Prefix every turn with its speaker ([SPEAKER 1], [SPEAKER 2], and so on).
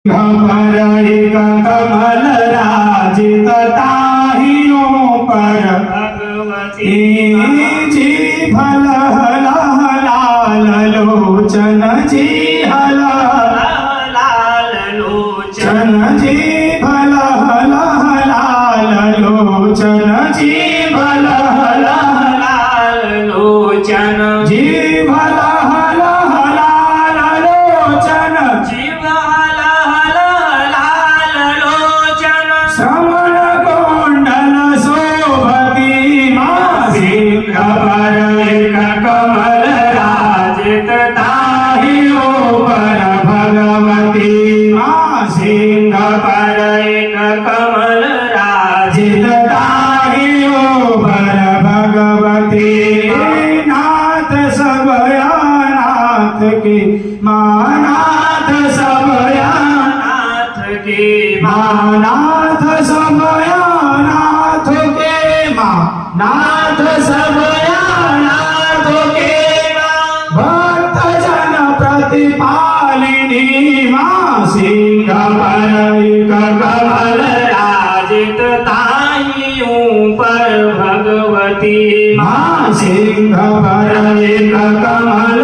[SPEAKER 1] पर एक कमल राजित ताहियों पर भगवती जी भल लाल लोचन जी हल लाल लोचन जी भल लाल लोचन जी भल लाल लोचन जी भल लाल लोचन जीव श्रवण कुंडल शोभती मां सिंह पर एक कमल राजित ताहियों पर भगवती मां सिंह पर एक कमल राजित ताहियों पर भगवती नाथ सबया नाथ की मानाथ सबया नाथ की मानाथ सबया नाथ के माँ नाथ सबया नाथ के भक्त जन प्रतिपालिनी माँ सिंह पर एक कमल राजित ताहियों पर भगवती माँ सिंह पर एक कमल